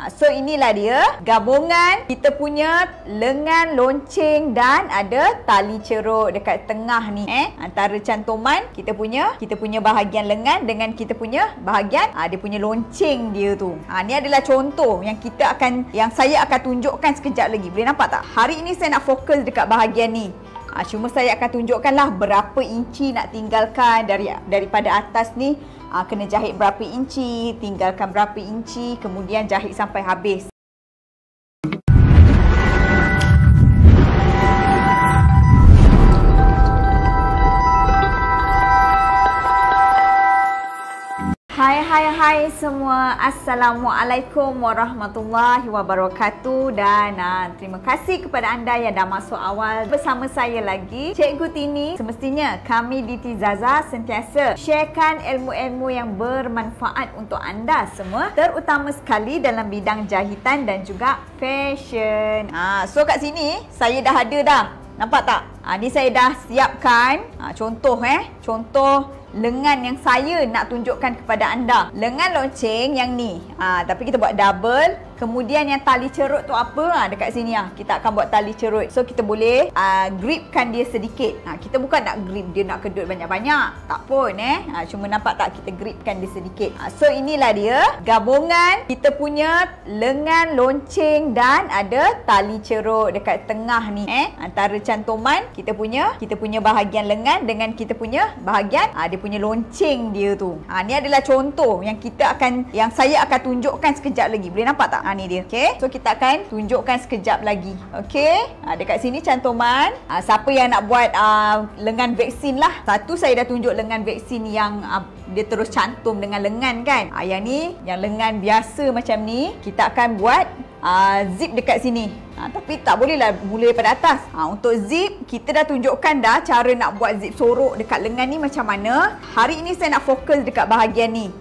So inilah dia gabungan kita punya lengan lonceng dan ada tali cerut dekat tengah ni. Antara cantuman kita punya bahagian lengan dengan kita punya bahagian dia punya lonceng dia tu. Ni adalah contoh yang saya akan tunjukkan sekejap lagi. Boleh nampak tak? Hari ini saya nak fokus dekat bahagian ni. Cuma saya akan tunjukkanlah berapa inci nak tinggalkan daripada atas ni. Kena jahit berapa inci, tinggalkan berapa inci, kemudian jahit sampai habis. Hai semua. Assalamualaikum warahmatullahi wabarakatuh. Dan terima kasih kepada anda yang dah masuk awal bersama saya lagi, Cikgu Tini. Semestinya kami di Tizaza sentiasa sharekan ilmu-ilmu yang bermanfaat untuk anda semua, terutama sekali dalam bidang jahitan dan juga fashion. So kat sini saya dah ada dah. Nampak tak? Ni saya dah siapkan contoh lengan yang saya nak tunjukkan kepada anda. Lengan lonceng yang ni. Tapi kita buat double. Kemudian yang tali cerut tu apa? Dekat sini kita akan buat tali cerut. So kita boleh gripkan dia sedikit. Kita bukan nak grip dia nak kedut banyak-banyak. Tak pun cuma nampak tak kita gripkan dia sedikit. So inilah dia gabungan kita punya lengan lonceng dan ada tali cerut dekat tengah ni. Antara cantuman kita punya bahagian lengan dengan kita punya bahagian dia punya lonceng dia tu. Ni adalah contoh yang saya akan tunjukkan sekejap lagi. Boleh nampak tak? Ni dia. Okey. So kita akan tunjukkan sekejap lagi. Okey. Dekat sini cantuman. Siapa yang nak buat lengan vaksin lah. Satu saya dah tunjuk lengan vaksin yang dia terus cantum dengan lengan kan. Yang ni yang lengan biasa macam ni. Kita akan buat zip dekat sini. Tapi tak bolehlah mula daripada atas. Untuk zip kita dah tunjukkan dah cara nak buat zip sorok dekat lengan ni macam mana. Hari ini saya nak fokus dekat bahagian ni.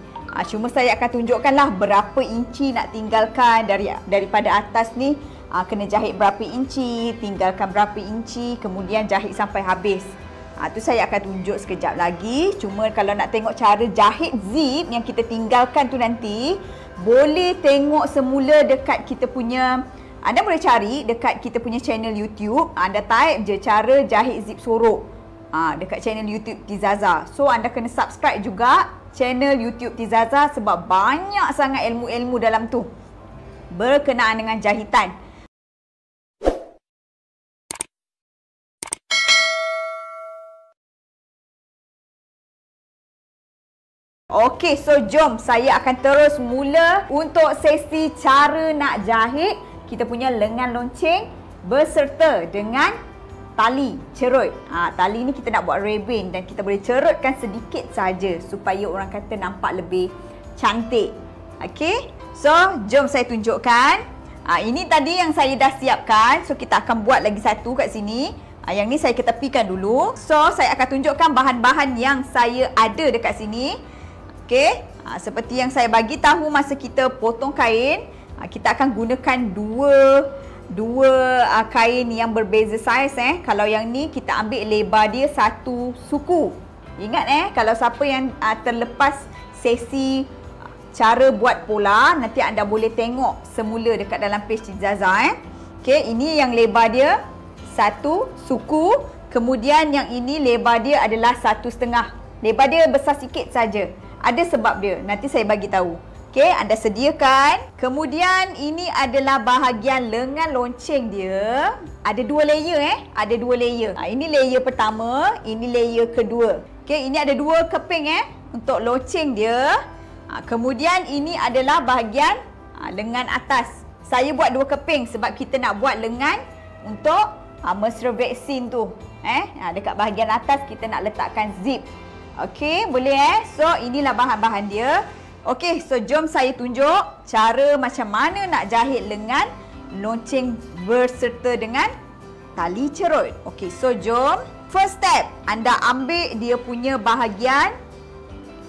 Cuma saya akan tunjukkanlah berapa inci nak tinggalkan daripada atas ni. Kena jahit berapa inci, tinggalkan berapa inci, kemudian jahit sampai habis. Tu saya akan tunjuk sekejap lagi. Cuma kalau nak tengok cara jahit zip yang kita tinggalkan tu nanti, boleh tengok semula dekat kita punya, anda boleh cari dekat kita punya channel YouTube. Anda type je cara jahit zip sorok dekat channel YouTube Tizaza. So anda kena subscribe juga channel YouTube Tizaza sebab banyak sangat ilmu-ilmu dalam tu berkenaan dengan jahitan. Okey, so jom saya akan terus mula untuk sesi cara nak jahit kita punya lengan lonceng beserta dengan tali cerut. Tali ni kita nak buat ribbon dan kita boleh cerutkan sedikit saja supaya orang kata nampak lebih cantik. Okey. So, jom saya tunjukkan. Ini tadi yang saya dah siapkan. So, kita akan buat lagi satu kat sini. Yang ni saya ketepikan dulu. So, saya akan tunjukkan bahan-bahan yang saya ada dekat sini. Okey. Seperti yang saya bagi tahu masa kita potong kain, kita akan gunakan dua kain yang berbeza saiz. Kalau yang ni kita ambil lebar dia 1 suku. Ingat kalau siapa yang terlepas sesi cara buat pola, nanti anda boleh tengok semula dekat dalam page Tizaza. Okey, ini yang lebar dia 1 suku. Kemudian yang ini lebar dia adalah 1,5. Lebar dia besar sikit saja. Ada sebab dia. Nanti saya bagi tahu. Okey, anda sediakan. Kemudian ini adalah bahagian lengan lonceng dia. Ada 2 layer Ada 2 layer. Ini layer pertama, ini layer kedua. Okey, ini ada 2 keping untuk lonceng dia. Kemudian ini adalah bahagian lengan atas. Saya buat 2 keping sebab kita nak buat lengan untuk mesra vaksin tu. Dekat bahagian atas kita nak letakkan zip. Okey, boleh So, inilah bahan-bahan dia. Okey, so jom saya tunjuk cara macam mana nak jahit lengan lonceng berserta dengan tali cerut. Okey, so jom. First step, anda ambil dia punya bahagian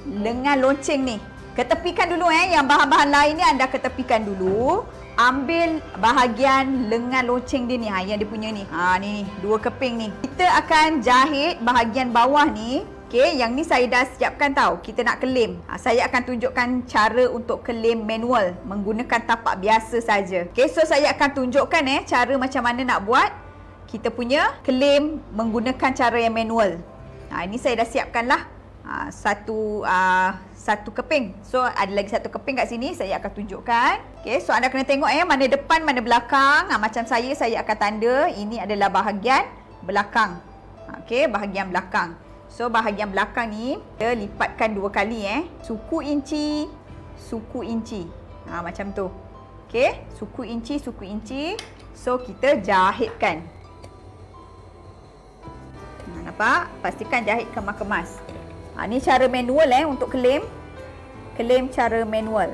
lengan lonceng ni. Ketepikan dulu yang bahan-bahan lain ni anda ketepikan dulu. Ambil bahagian lengan lonceng dia ni, yang dia punya ni. Ni 2 keping ni. Kita akan jahit bahagian bawah ni Okey, yang ni saya dah siapkan tau. Kita nak kelem. Saya akan tunjukkan cara untuk kelem manual menggunakan tapak biasa saja. Okey, so saya akan tunjukkan cara macam mana nak buat kita punya kelem menggunakan cara yang manual. Ini saya dah siapkan lah. Satu keping. So ada lagi satu keping kat sini, saya akan tunjukkan. Okey, so anda kena tengok mana depan, mana belakang. Macam saya akan tanda ini adalah bahagian belakang. Okey, bahagian belakang. So bahagian belakang ni kita lipatkan 2 kali suku inci, suku inci. Macam tu. Okey, suku inci, suku inci. So kita jahitkan. Nampak? Pastikan jahit kemas-kemas. Ni cara manual untuk kelem. Kelem cara manual.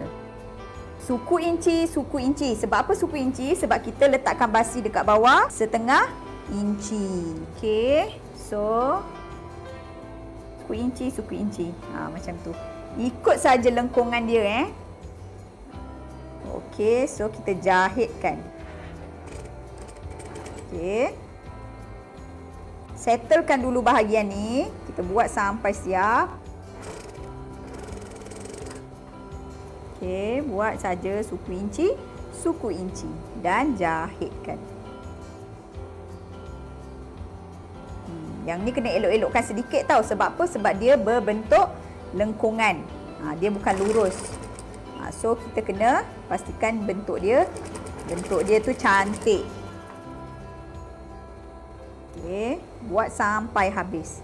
Suku inci, suku inci. Sebab apa suku inci? Sebab kita letakkan basi dekat bawah setengah inci. Okey. So suku inci, suku inci. Macam tu. Ikut saja lengkungan dia Okey, so kita jahitkan. Okey. Settlekan dulu bahagian ni. Kita buat sampai siap. Okey, buat saja suku inci dan jahitkan. Yang ni kena elok-elokkan sedikit tau. Sebab apa? Sebab dia berbentuk lengkungan. Dia bukan lurus. So kita kena pastikan bentuk dia tu cantik. Okey, buat sampai habis.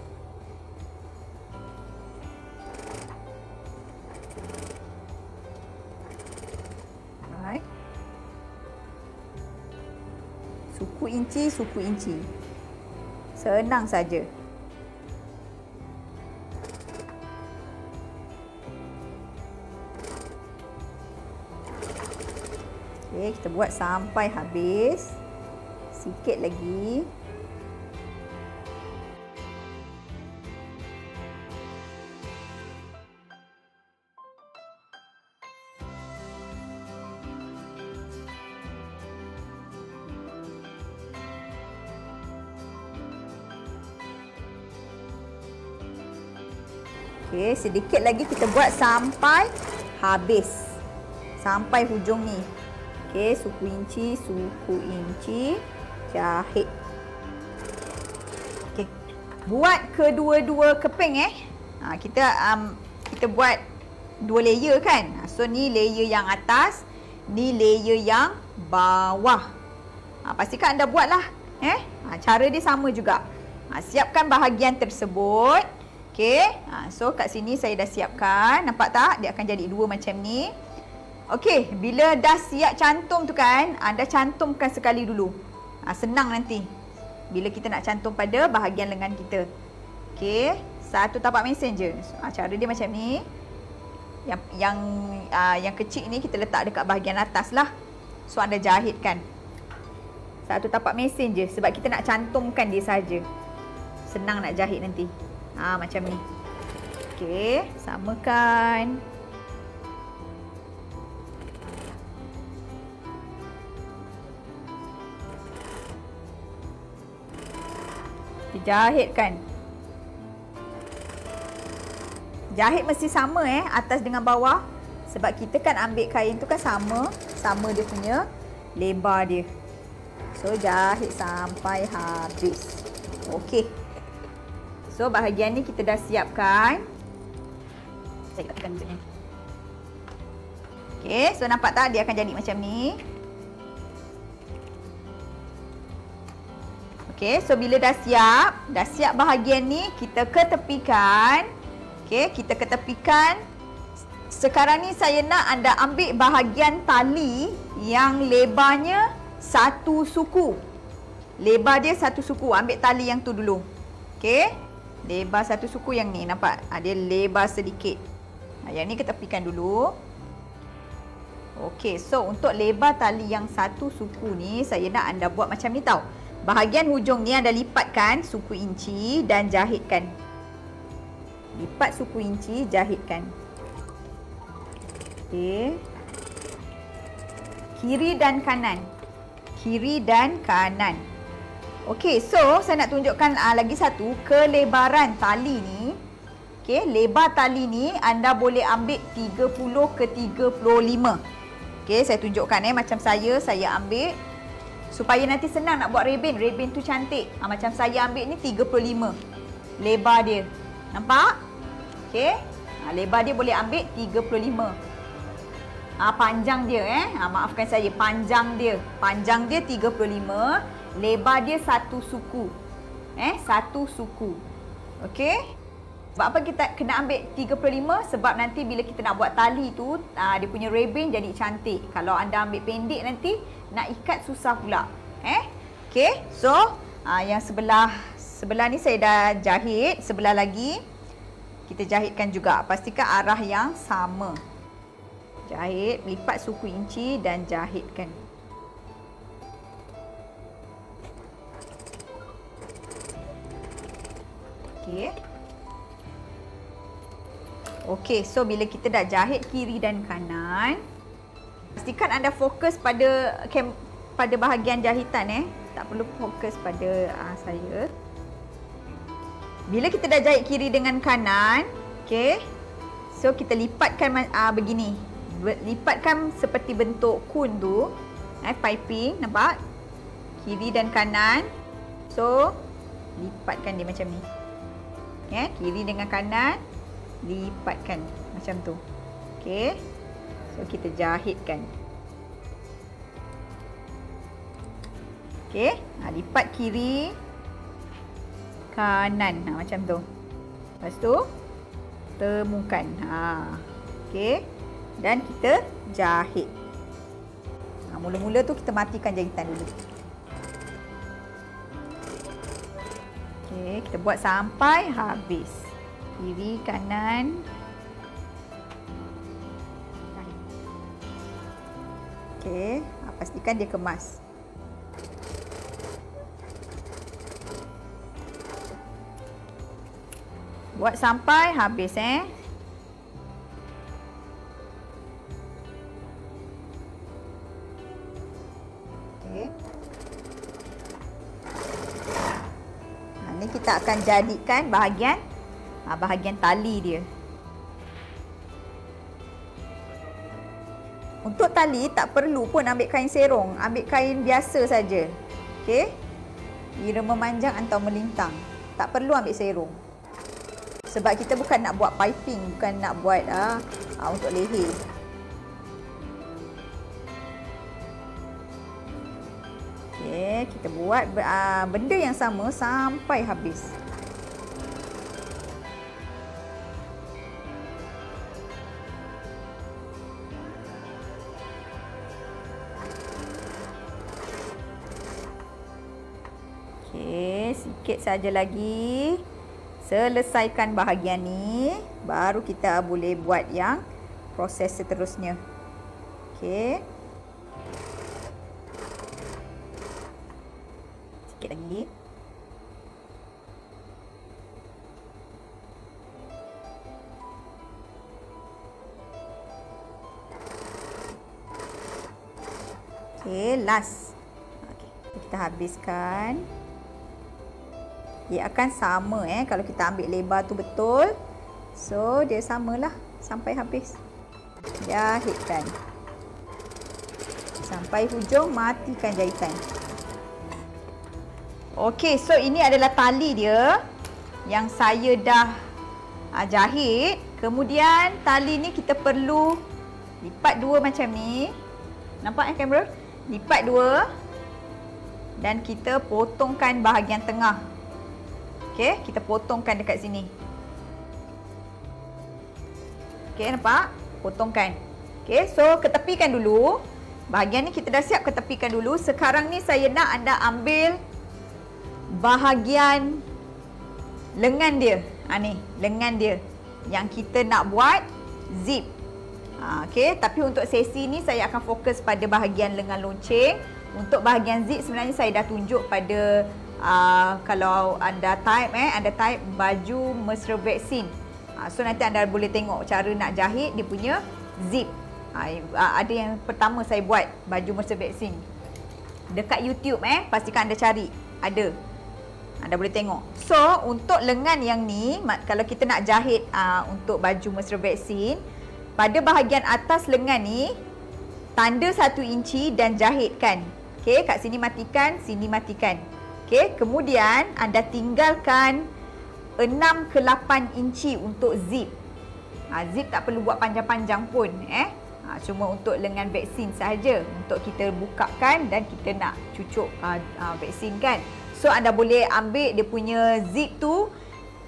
Alright. Suku inci, suku inci. Senang saja. Okey, kita buat sampai habis. Sikit lagi. Okey, sedikit lagi kita buat sampai habis. Sampai hujung ni. Okey, suku inci, jahit. Okey. Buat kedua-dua keping kita buat 2 layer kan. So ni layer yang atas, ni layer yang bawah. Pastikan anda buatlah. Cara dia sama juga. Siapkan bahagian tersebut. Okey, so kat sini saya dah siapkan. Nampak tak? Dia akan jadi 2 macam ni. Okey, bila dah siap cantum tu kan, anda cantumkan sekali dulu. Senang nanti bila kita nak cantum pada bahagian lengan kita. Okey, satu tapak mesin je. Cara dia macam ni. Yang kecil ni kita letak dekat bahagian atas lah. So anda jahitkan. Satu tapak mesin je sebab kita nak cantumkan dia saja. Senang nak jahit nanti. Macam ni. Okey, samakan. Jahitkan. Jahit mesti sama atas dengan bawah. Sebab kita kan ambil kain tu kan sama dia punya lebar dia. So jahit sampai habis. Okey. So bahagian ni kita dah siapkan. Saya tekan macam ni. Okey, so nampak tak dia akan jadi macam ni. Okey, so bila dah siap bahagian ni kita ketepikan. Okey, kita ketepikan. Sekarang ni saya nak anda ambil bahagian tali yang lebarnya 1 suku. Lebar dia 1 suku. Ambil tali yang tu dulu. Okey. Lebar 1 suku yang ni. Nampak? Dia lebar sedikit. Yang ni ketepikan dulu. Okey. So, untuk lebar tali yang 1 suku ni, saya nak anda buat macam ni tau. Bahagian hujung ni anda lipatkan suku inci dan jahitkan. Lipat suku inci, jahitkan. Okey. Kiri dan kanan. Kiri dan kanan. Okey, so saya nak tunjukkan lagi satu kelebaran tali ni. Okey, lebar tali ni anda boleh ambil 30 ke 35. Okey, saya tunjukkan macam saya ambil supaya nanti senang nak buat rebin. Rebin tu cantik. Macam saya ambil ni 35 lebar dia. Nampak? Okey. Lebar dia boleh ambil 35. Panjang dia maafkan saya, panjang dia 35, lebar dia satu suku. Satu suku. Okey? Sebab apa kita kena ambil 35? Sebab nanti bila kita nak buat tali tu, dia punya rebin jadi cantik. Kalau anda ambil pendek nanti, nak ikat susah pula. Okey, so yang sebelah ni saya dah jahit. Sebelah lagi kita jahitkan juga. Pastikan arah yang sama. Jahit, lipat suku inci dan jahitkan. Okey. Okey, so bila kita dah jahit kiri dan kanan, pastikan anda fokus pada bahagian jahitan tak perlu fokus pada saya. Bila kita dah jahit kiri dengan kanan, okey. So kita lipatkan begini. Lipatkan seperti bentuk kun tu, piping, nampak? Kiri dan kanan. So lipatkan dia macam ni. Kiri dengan kanan, lipatkan macam tu. Okey. So kita jahitkan. Okey, lipat kiri kanan macam tu. Lepas tu temukan. Okey. Dan kita jahit. Mula-mula tu kita matikan jahitan dulu. Okey, kita buat sampai habis. Kiri, kanan. Okey, pastikan dia kemas. Buat sampai habis Okey. Ni kita akan jadikan bahagian tali dia. Untuk tali tak perlu pun ambil kain serong, ambil kain biasa saja. Okey. Kira memanjang atau melintang. Tak perlu ambil serong. Sebab kita bukan nak buat piping, bukan nak buat untuk leher. Okey, kita buat benda yang sama sampai habis. Okey, sikit saja lagi. Selesaikan bahagian ni, baru kita boleh buat yang proses seterusnya. Okey. Sikit lagi. Okey, last. Okey, kita habiskan. Dia akan sama kalau kita ambil lebar tu betul. So dia samalah sampai habis. Jahitkan sampai hujung, matikan jahitan. Okey, so ini adalah tali dia yang saya dah jahit. Kemudian tali ni kita perlu lipat dua macam ni. Nampak kamera? Lipat dua dan kita potongkan bahagian tengah. Okey, kita potongkan dekat sini. Okey, nampak? Potongkan. Okey, so ketepikan dulu. Bahagian ni kita dah siap, ketepikan dulu. Sekarang ni saya nak anda ambil bahagian lengan dia. Ni, lengan dia yang kita nak buat zip. Okey, tapi untuk sesi ni saya akan fokus pada bahagian lengan lonceng. Untuk bahagian zip sebenarnya saya dah tunjuk pada kalau anda type baju mesra vaksin. So nanti anda boleh tengok cara nak jahit dia punya zip. Ada yang pertama saya buat baju mesra vaksin dekat YouTube, pastikan anda cari, ada. Anda boleh tengok. So, untuk lengan yang ni, kalau kita nak jahit untuk baju mesra vaksin, pada bahagian atas lengan ni, tanda 1 inci dan jahitkan. Okey, kat sini matikan, sini matikan. Okey, kemudian anda tinggalkan 6 ke 8 inci untuk zip. Zip tak perlu buat panjang-panjang pun. Cuma untuk lengan vaksin sahaja. Untuk kita bukakan dan kita nak cucuk vaksin kan. So, anda boleh ambil dia punya zip tu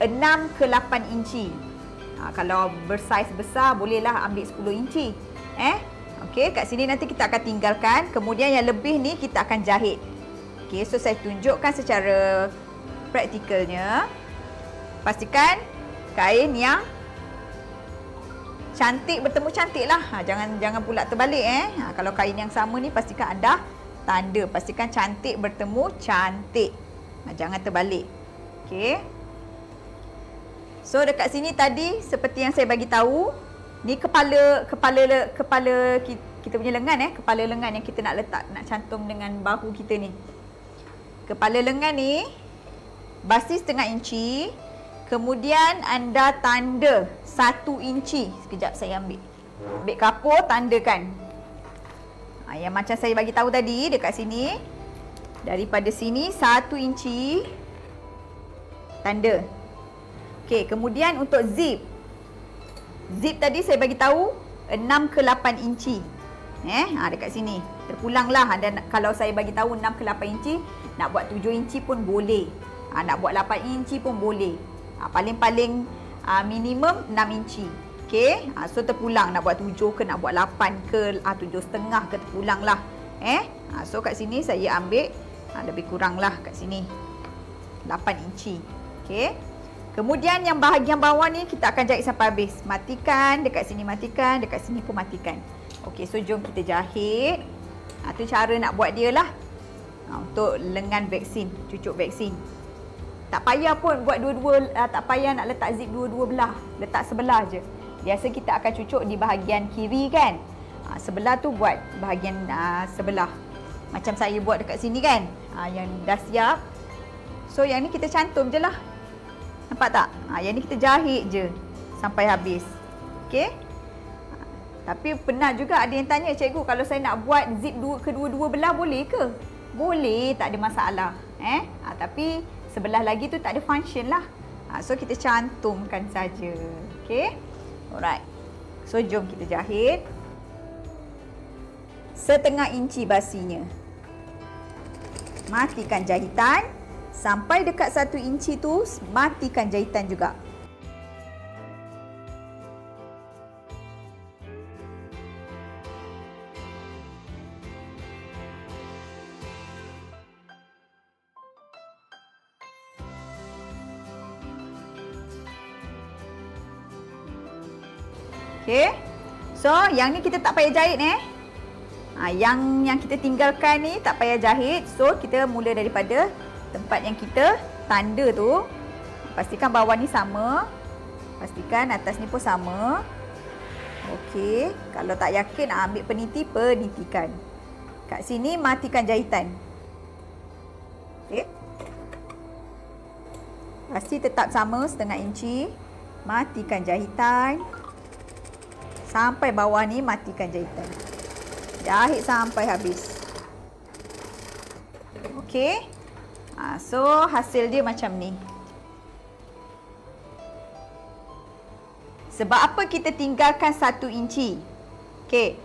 6 ke 8 inci. Kalau bersaiz besar, bolehlah ambil 10 inci. Okey, kat sini nanti kita akan tinggalkan. Kemudian yang lebih ni kita akan jahit. Okey, so saya tunjukkan secara praktikalnya. Pastikan kain yang cantik bertemu cantik lah. Jangan pula terbalik kalau kain yang sama ni pastikan ada tanda. Pastikan cantik bertemu cantik. Jangan terbalik. Okey. So dekat sini tadi seperti yang saya bagi tahu, ni kepala kita punya lengan kepala lengan yang kita nak letak, nak cantum dengan bahu kita ni. Kepala lengan ni basi setengah inci. Kemudian anda tanda 1 inci. Sekejap saya ambil kapur, tandakan. Yang macam saya bagi tahu tadi dekat sini. Daripada sini 1 inci tanda. Okey, kemudian untuk zip. Zip tadi saya bagi tahu 6 ke 8 inci. Dekat sini. Terpulanglah anda kalau saya bagi tahu 6 ke 8 inci, nak buat 7 inci pun boleh. Nak buat 8 inci pun boleh. Paling-paling minimum 6 inci. Okey, so terpulang nak buat 7 ke nak buat 8 ke 7,5 ke terpulang lah. So kat sini saya ambil lebih kurang lah kat sini 8 inci. Okey. Kemudian yang bahagian bawah ni kita akan jahit sampai habis. Matikan, dekat sini matikan, dekat sini pun matikan. Okey, so jom kita jahit. Tu cara nak buat dia lah. Untuk lengan vaksin, cucuk vaksin. Tak payah pun buat dua-dua, tak payah nak letak zip dua-dua belah. Letak sebelah je. Biasa kita akan cucuk di bahagian kiri kan. Sebelah tu buat bahagian sebelah. Macam saya buat dekat sini kan. Yang dah siap. So yang ni kita cantum je lah. Nampak tak? Yang ni kita jahit je sampai habis. Okey. Tapi pernah juga ada yang tanya, cikgu kalau saya nak buat zip kedua-dua belah boleh ke? Boleh, tak ada masalah. Tapi sebelah lagi tu tak ada function lah. So kita cantumkan saja. Okey. Alright. So jom kita jahit. Setengah inci basinya. Matikan jahitan. Sampai dekat 1 inci tu, matikan jahitan juga. Okey. So, yang ni kita tak payah jahit Yang kita tinggalkan ni tak payah jahit. So, kita mula daripada tempat yang kita tanda tu. Pastikan bawah ni sama. Pastikan atas ni pun sama. Okey. Kalau tak yakin, ambil peniti, penitikan. Kat sini matikan jahitan. Okey. Pasti tetap sama setengah inci. Matikan jahitan. Sampai bawah ni matikan jahitan. Jahit sampai habis. Okey. So hasil dia macam ni. Sebab apa kita tinggalkan 1 inci? Okey.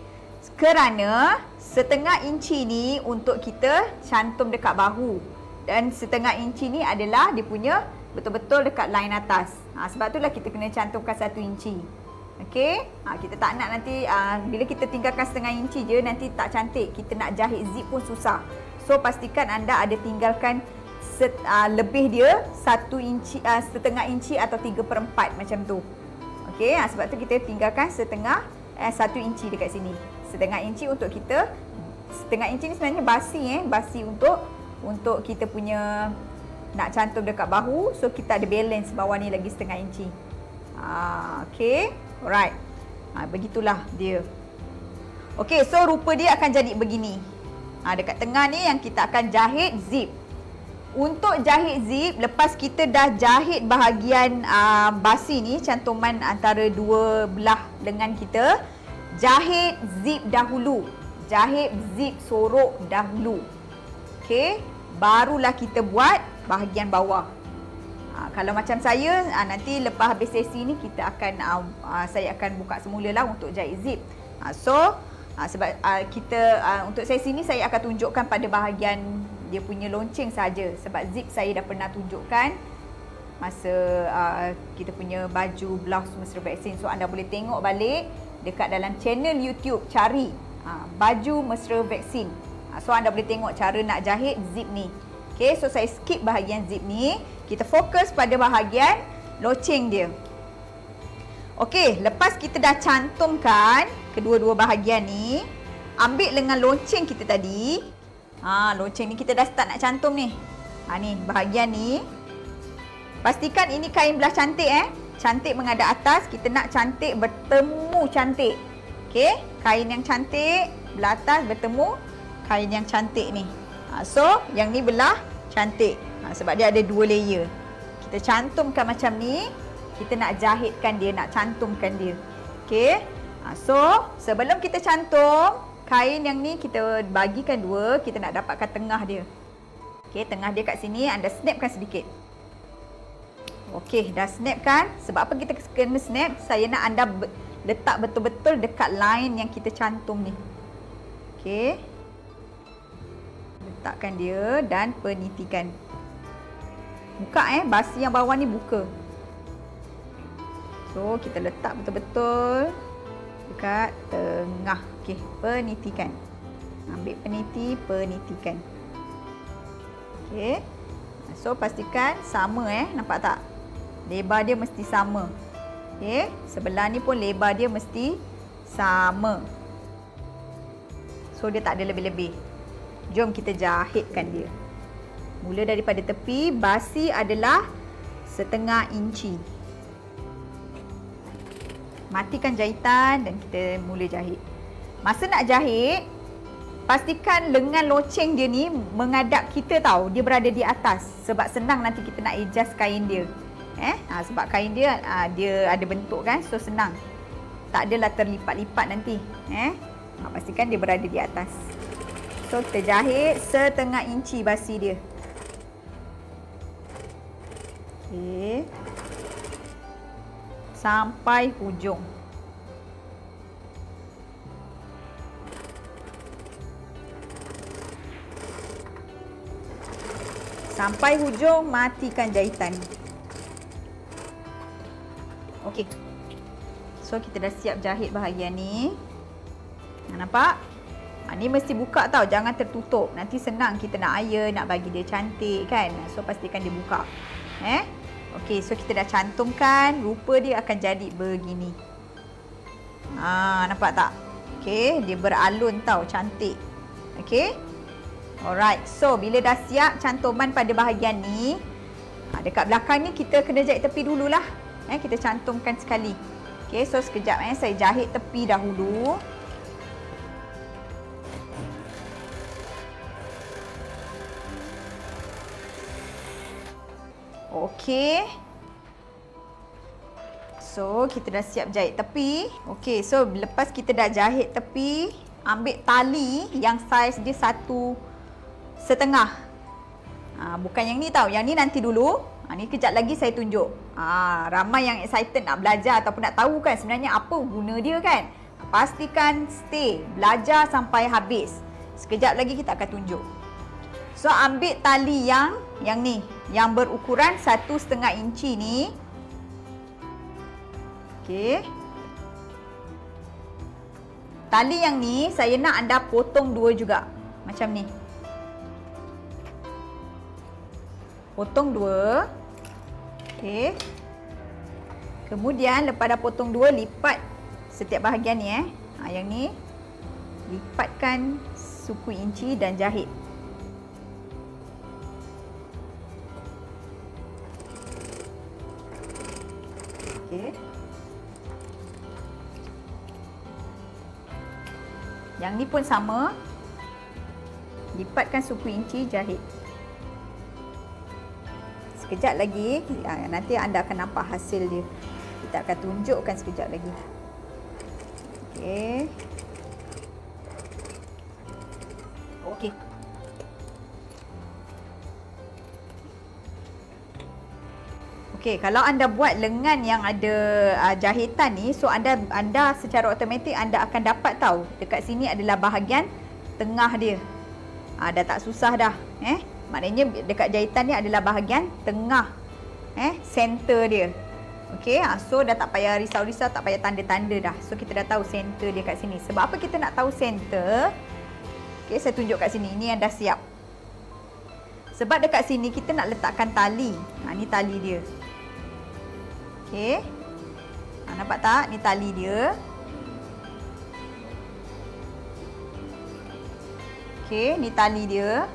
Kerana setengah inci ni untuk kita cantum dekat bahu. Dan setengah inci ni adalah dia punya betul-betul dekat line atas. Sebab itulah kita kena cantumkan 1 inci. Okey. Kita tak nak nanti bila kita tinggalkan setengah inci je nanti tak cantik. Kita nak jahit zip pun susah. So pastikan anda ada tinggalkan lebih dia 1 inci, setengah inci atau 3/4 macam tu. Okey, sebab tu kita tinggalkan 1 inci dekat sini. Setengah inci untuk kita. Setengah inci ni sebenarnya basi basi untuk kita punya nak cantum dekat bahu. So kita ada balance bawah ni lagi setengah inci. Okey, alright. Begitulah dia. Okey, so rupa dia akan jadi begini. Dekat tengah ni yang kita akan jahit zip. Untuk jahit zip, lepas kita dah jahit bahagian basi ni, cantuman antara dua belah lengan kita, jahit zip dahulu. Jahit zip sorok dahulu. Okey, barulah kita buat bahagian bawah. Kalau macam saya, nanti lepas habis sesi ni kita akan saya akan buka semula lah untuk jahit zip. Sebab kita untuk sesi ni saya akan tunjukkan pada bahagian dia punya lonceng saja, sebab zip saya dah pernah tunjukkan masa kita punya baju blouse mesra vaksin. So anda boleh tengok balik dekat dalam channel YouTube, cari baju mesra vaksin. So anda boleh tengok cara nak jahit zip ni. Okay, so saya skip bahagian zip ni. Kita fokus pada bahagian loceng dia. Okey, lepas kita dah cantumkan kedua-dua bahagian ni, ambil lengan lonceng kita tadi. Lonceng ni kita dah start nak cantum ni. Ni bahagian ni. Pastikan ini kain belah cantik Cantik menghadap atas, kita nak cantik bertemu cantik. Okey, kain yang cantik belah atas bertemu kain yang cantik ni. So, yang ni belah cantik. Sebab dia ada dua layer. Kita cantumkan macam ni. Kita nak jahitkan dia, nak cantumkan dia. Okey. So, sebelum kita cantum, kain yang ni kita bagikan dua, kita nak dapatkan tengah dia. Okey, tengah dia kat sini, anda snapkan sedikit. Okey, dah snap kan? Sebab apa kita kena snap? Saya nak anda letak betul-betul dekat line yang kita cantum ni. Okey. Letakkan dia dan penitikan. Buka basi yang bawah ni buka. So, kita letak betul-betul dekat tengah. Okey, penitikan. Ambil peniti, penitikan. Okey. So, pastikan sama nampak tak? Lebar dia mesti sama. Okey, sebelah ni pun lebar dia mesti sama. So, dia tak ada lebih-lebih. Jom kita jahitkan dia. Mula daripada tepi, basi adalah 1/2 inci. Matikan jahitan dan kita mula jahit. Masa nak jahit, pastikan lengan loceng dia ni menghadap kita tau. Dia berada di atas. Sebab senang nanti kita nak adjust kain dia. Sebab kain dia dia ada bentuk kan. So senang. Tak adalah terlipat-lipat nanti. Pastikan dia berada di atas. So kita jahit 1/2 inci basi dia. Okey. Sampai hujung. Sampai hujung, matikan jahitan. Okey. So kita dah siap jahit bahagian ni. Nampak? Ni mesti buka tau, jangan tertutup. Nanti senang kita nak iron, nak bagi dia cantik kan. So pastikan dia buka. Okey, so kita dah cantumkan, rupa dia akan jadi begini. Nampak tak? Okey, dia beralun tau, cantik. Okey. Alright, so bila dah siap cantuman pada bahagian ni, dekat belakang ni kita kena jahit tepi dululah. Kita cantumkan sekali. Okey, so sekejap saya jahit tepi dahulu. Okey. So, kita dah siap jahit tepi. Okey, so lepas kita dah jahit tepi, ambil tali yang saiz dia 1/2. Bukan yang ni tau. Yang ni nanti dulu. Ni kejap lagi saya tunjuk. Ramai yang excited nak belajar ataupun nak tahu kan sebenarnya apa guna dia kan. Pastikan stay, belajar sampai habis. Sekejap lagi kita akan tunjuk. So, ambil tali yang ni. Yang berukuran 1/2 inci ni. Okey. Tali yang ni saya nak anda potong 2 juga. Macam ni. Potong 2. Okey. Kemudian lepas dah potong 2, lipat setiap bahagian ni yang ni. Lipatkan suku inci dan jahit. Okey. Yang ni pun sama. Lipatkan suku inci, jahit. sekejap lagi nanti anda akan nampak hasil dia. Kita akan tunjukkan sekejap lagi. Okey. Okey. Okey, kalau anda buat lengan yang ada jahitan ni, so anda secara automatik anda akan dapat tahu dekat sini adalah bahagian tengah dia. Dah tak susah dah. Maknanya dekat jahitan ni adalah bahagian tengah. Center dia. Okey, so dah tak payah risau-risau, tak payah tanda-tanda dah. So kita dah tahu center dia kat sini. Sebab apa kita nak tahu center? Okey, saya tunjuk kat sini. Ini yang dah siap. Sebab dekat sini kita nak letakkan tali. Ni tali dia. Okey. Nampak tak? Ni tali dia. Okey, ni tali dia.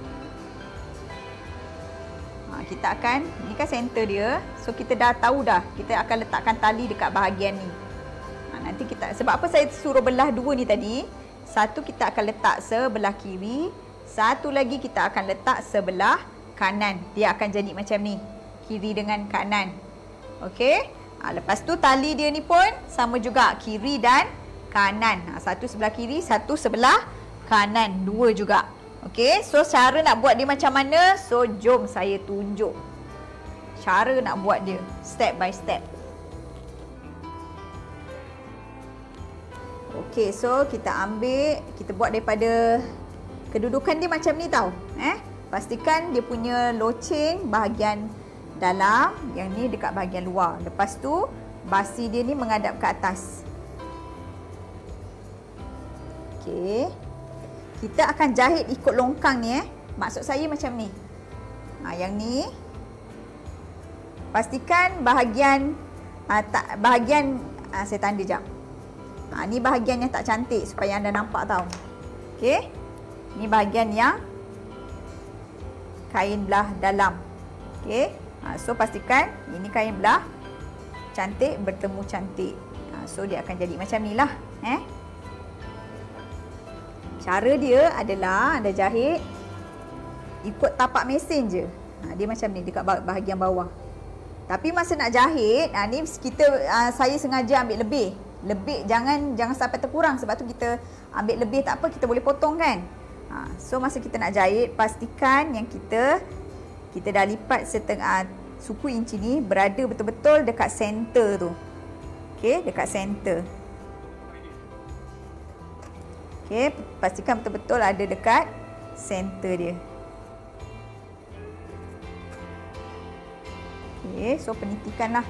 Kita akan, ni kan center dia. So kita dah tahu dah, kita akan letakkan tali dekat bahagian ni. Nanti kita, sebab apa saya suruh belah dua ni tadi? Satu kita akan letak sebelah kiri, satu lagi kita akan letak sebelah kanan. Dia akan jadi macam ni, kiri dengan kanan. Okey. Lepas tu tali dia ni pun sama juga, kiri dan kanan. Satu sebelah kiri, satu sebelah kanan, dua juga. Okey, so cara nak buat dia macam mana? So jom saya tunjuk cara nak buat dia step by step. Okey, so kita ambil, kita buat daripada kedudukan dia macam ni tau. Pastikan dia punya loceng bahagian dalam, yang ni dekat bahagian luar. Lepas tu basi dia ni menghadap ke atas. Okey. Kita akan jahit ikut longkang ni. Maksud saya macam ni. Yang ni pastikan bahagian saya tanda jap. Ni bahagian yang tak cantik supaya anda nampak tau. Okey. Ni bahagian yang kain belah dalam. Okey. So pastikan ini kain belah cantik bertemu cantik. So dia akan jadi macam ni lah. Cara dia adalah anda jahit ikut tapak mesin je. Dia macam ni dekat bahagian bawah. Tapi masa nak jahit, ni saya sengaja ambil lebih. Jangan sampai terkurang, sebab tu kita ambil lebih tak apa, kita boleh potong kan. So masa kita nak jahit, pastikan yang kita dah lipat setengah suku inci ni berada betul-betul dekat center tu. Okey, dekat center. Okey, pastikan betul-betul ada dekat center dia. Okey, so penitikan lah.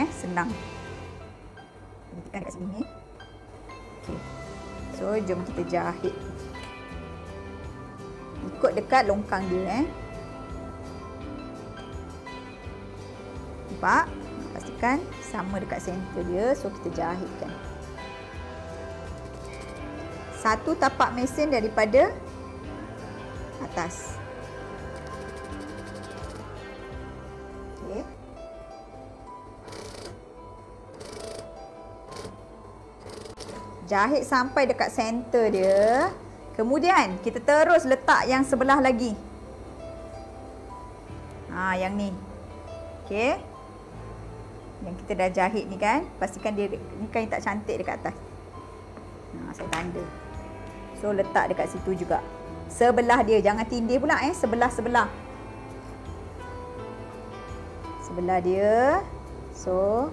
Senang. Penitikan kat sini. Okey. So, jom kita jahit. Ikut dekat longkang dia. Nampak? Pastikan sama dekat center dia. So, kita jahitkan. Satu tapak mesin daripada atas. Okey. Jahit sampai dekat center dia. Kemudian kita terus letak yang sebelah lagi. Yang ni. Okey. Yang kita dah jahit ni kan, pastikan dia ni kain tak cantik dekat atas. Saya tanda. So letak dekat situ juga. Sebelah dia, jangan tindih pula sebelah-sebelah. Sebelah dia. So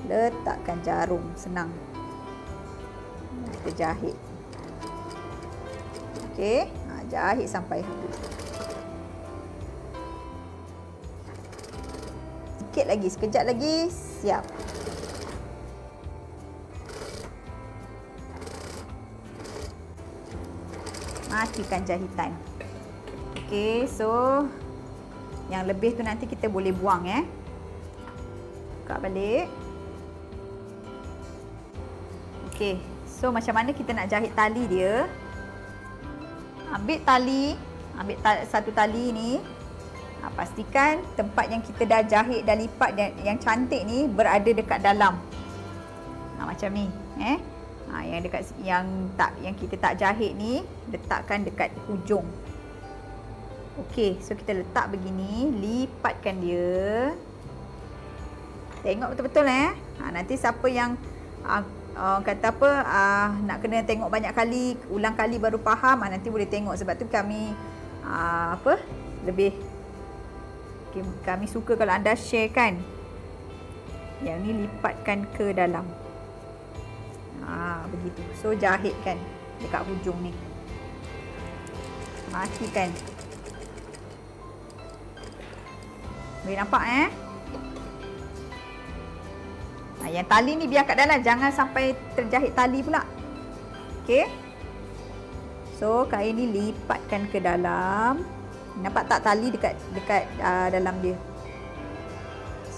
letakkan jarum, senang. Kita jahit. Okey, jahit sampai habis. Sikit lagi, sekejap lagi, siap. Matikan jahitan. Okey, so yang lebih tu nanti kita boleh buang buka balik. Okey, so macam mana kita nak jahit tali dia? Ambil satu tali ni. Pastikan tempat yang kita dah jahit, dah lipat dan yang cantik ni berada dekat dalam. Macam ni, yang kita tak jahit ni letakkan dekat hujung. Okey, so kita letak begini, lipatkan dia. Tengok betul-betul nanti siapa yang kata apa nak kena tengok banyak kali, ulang kali baru faham, nanti boleh tengok. Sebab tu kami lebih kami suka kalau anda share kan. Yang ni lipatkan ke dalam. Begitu. So jahitkan dekat hujung ni. Matikan. Boleh nampak yang tali ni biar kat dalam, jangan sampai terjahit tali pula. Okey. So kain ni lipatkan ke dalam. Nampak tak tali dekat dalam dia?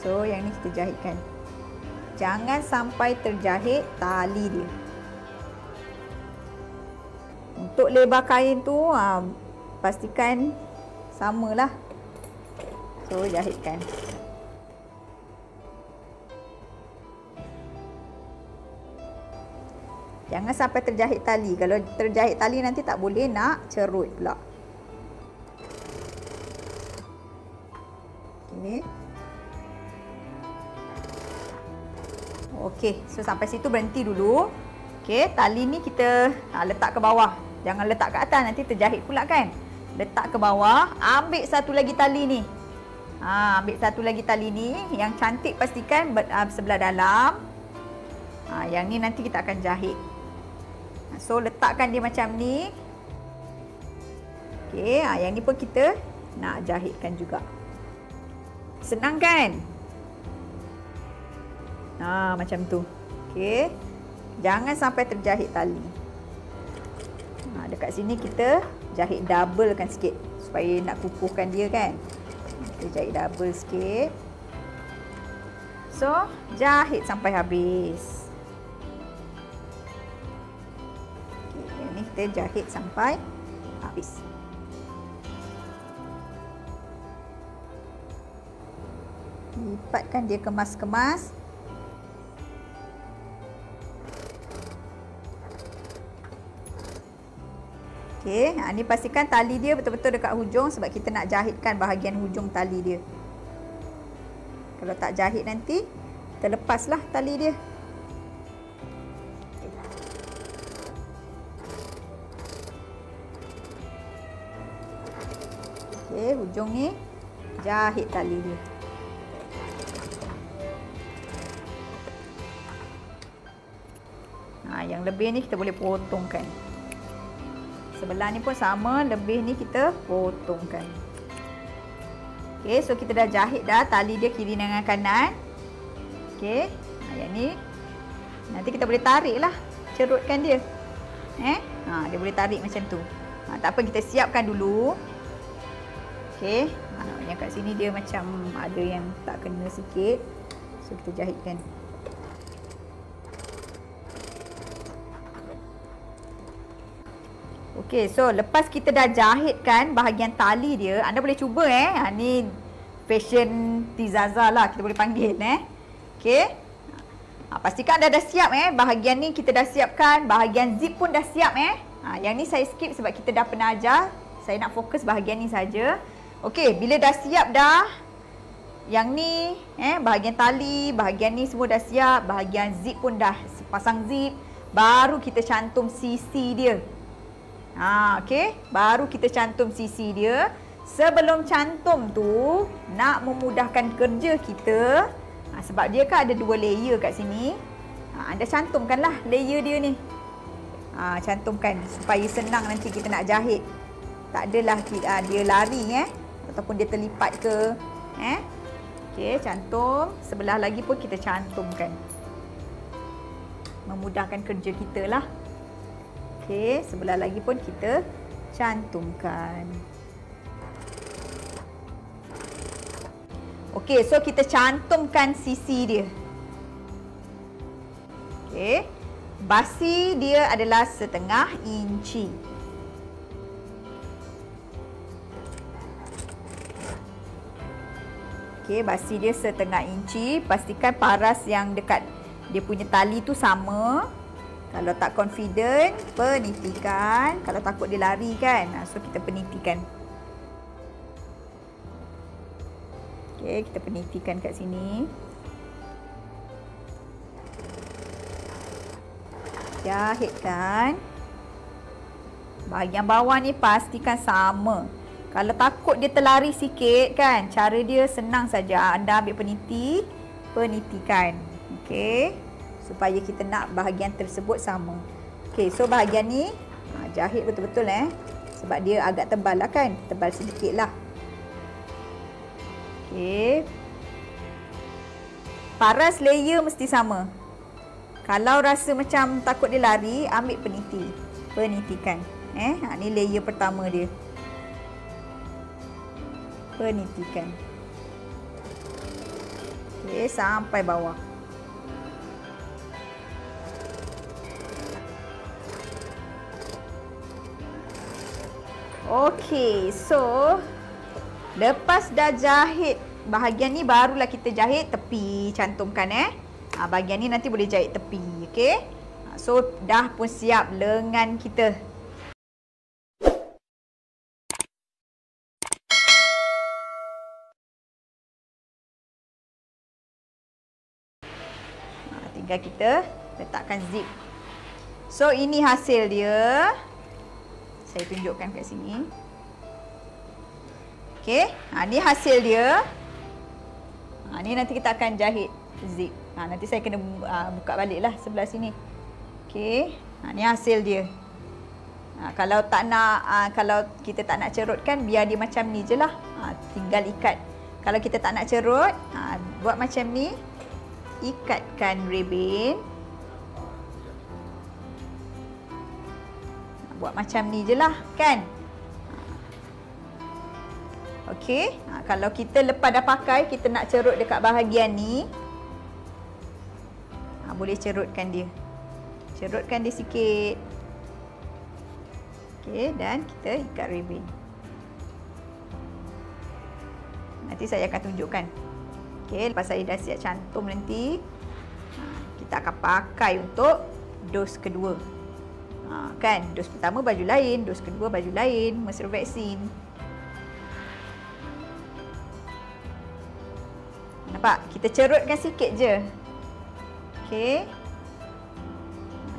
So yang ni kita jahitkan. Jangan sampai terjahit tali dia. Untuk lebar kain tu pastikan samalah. So jahitkan. Jangan sampai terjahit tali. Kalau terjahit tali nanti tak boleh nak cerut pula. Okey. Okey, so sampai situ berhenti dulu. Okey, tali ni kita letak ke bawah. Jangan letak ke atas, nanti terjahit pula kan. Letak ke bawah, ambil satu lagi tali ni. Ambil satu lagi tali ni. Yang cantik pastikan sebelah dalam. Yang ni nanti kita akan jahit. So letakkan dia macam ni. Okey, yang ni pun kita nak jahitkan juga. Senang kan? Macam tu. Okey. Jangan sampai terjahit tali. Dekat sini kita jahit doublekan sikit supaya nak kukuhkan dia kan. Kita jahit double sikit. So, jahit sampai habis. Okey, ni kita jahit sampai habis. Lipatkan dia kemas-kemas. Okey, ni pastikan tali dia betul-betul dekat hujung sebab kita nak jahitkan bahagian hujung tali dia. Kalau tak jahit nanti terlepaslah tali dia. Okey, hujung ni jahit tali dia. Yang lebih ni kita boleh potongkan. Sebelah ni pun sama, lebih ni kita potongkan. Okey, so kita dah jahit dah tali dia kiri dengan kanan. Okey, yang ni nanti kita boleh tarik lah, cerutkan dia. Dia boleh tarik macam tu. Tak apa, kita siapkan dulu. Okey, yang kat sini dia macam ada yang tak kena sikit. So kita jahitkan. Okey, so lepas kita dah jahitkan bahagian tali dia, anda boleh cuba ni fashion Tizaza lah kita boleh panggil Okey. Pastikan anda dah siap bahagian ni kita dah siapkan, bahagian zip pun dah siap yang ni saya skip sebab kita dah pernah ajar. Saya nak fokus bahagian ni saja. Okey, bila dah siap dah yang ni bahagian tali, bahagian ni semua dah siap, bahagian zip pun dah pasang zip, baru kita cantum sisi dia. Okey, baru kita cantum sisi dia. Sebelum cantum tu nak memudahkan kerja kita, sebab dia kan ada 2 layer kat sini. Anda cantumkanlah layer dia ni. Cantumkan supaya senang nanti kita nak jahit. Tak adalah dia lari ataupun dia terlipat ke. Okey, cantum. Sebelah lagi pun kita cantumkan. Memudahkan kerja kita lah. Okey, sebelah lagi pun kita cantumkan. Okey, so kita cantumkan sisi dia. Okey. Basi dia adalah 1/2 inci. Okey, basi dia 1/2 inci. Pastikan paras yang dekat dia punya tali tu sama. Kalau tak confident, penitikan. Kalau takut dia lari kan, so kita penitikan. Okey, kita penitikan kat sini. Jahitkan. Bahagian bawah ni pastikan sama. Kalau takut dia terlari sikit kan, cara dia senang saja. Anda ambil peniti, penitikan. Okey. Supaya kita nak bahagian tersebut sama. Okey, so bahagian ni jahit betul-betul sebab dia agak tebal lah kan. Tebal sedikit lah. Okey. Paras layer mesti sama. Kalau rasa macam takut dia lari, ambil peniti. Penitikan. Ni layer pertama dia. Penitikan. Okey, sampai bawah. Okey, so lepas dah jahit bahagian ni, barulah kita jahit tepi. Cantumkan bahagian ni nanti boleh jahit tepi. Okey. So dah pun siap lengan kita. Tinggal kita letakkan zip. So ini hasil dia. Saya tunjukkan kat sini. Okey, ni hasil dia. Ni nanti kita akan jahit zip. Nanti saya kena buka baliklah sebelah sini. Okey, ni hasil dia. Kalau tak nak, kalau kita tak nak cerutkan, biar dia macam ni je lah. Tinggal ikat. Kalau kita tak nak cerut, buat macam ni. Ikatkan ribbon. Buat macam ni je lah kan. Okey, kalau kita lepas dah pakai, kita nak cerut dekat bahagian ni, boleh cerutkan dia. Cerutkan dia sikit. Okey, dan kita ikat ribbon. Nanti saya akan tunjukkan. Okey, lepas saya dah siap cantum nanti, kita akan pakai untuk dos kedua. Kan, dos pertama baju lain, dos kedua baju lain, mesra vaksin. Nampak? Kita cerutkan sikit je. Okey.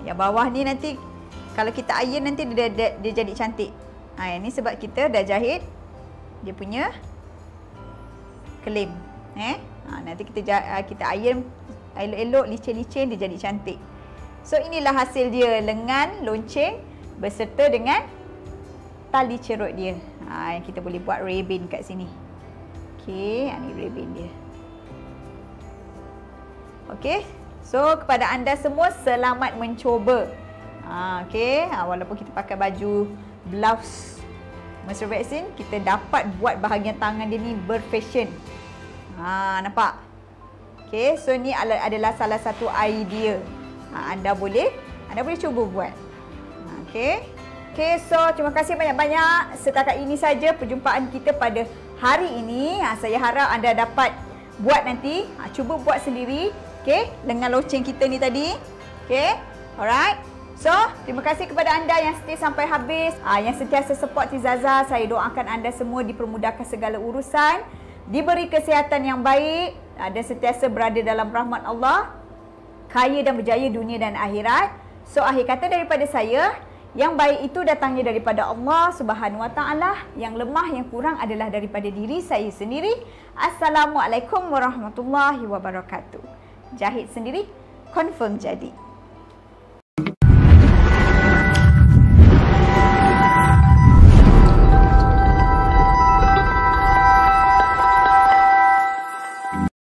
Yang bawah ni nanti kalau kita iron nanti dia jadi cantik. Ini sebab kita dah jahit dia punya kelem. Nanti kita iron elok-elok, licin-licin, dia jadi cantik. So inilah hasil dia, lengan lonceng beserta dengan tali cerut dia. Kita boleh buat ribbon kat sini. Okey, ni ribbon dia. Okey. So kepada anda semua, selamat mencuba. Okey, walaupun kita pakai baju blouse mesra vaksin, kita dapat buat bahagian tangan dia ni berfashion. Nampak? Okey, so ni adalah salah satu idea. Anda boleh cuba buat. Okey. Okey, so terima kasih banyak-banyak. Setakat ini saja perjumpaan kita pada hari ini. Saya harap anda dapat buat nanti. Cuba buat sendiri. Okey, lengan loceng kita ni tadi. Okey. Alright. So, terima kasih kepada anda yang stay sampai habis, yang sentiasa support Tizaza. Saya doakan anda semua dipermudahkan segala urusan, diberi kesihatan yang baik, dan sentiasa berada dalam rahmat Allah, kaya dan berjaya dunia dan akhirat. So, akhir kata daripada saya, yang baik itu datangnya daripada Allah Subhanahu Wa Taala, yang lemah, yang kurang adalah daripada diri saya sendiri. Assalamualaikum warahmatullahi wabarakatuh. Jahit sendiri, confirm jadi.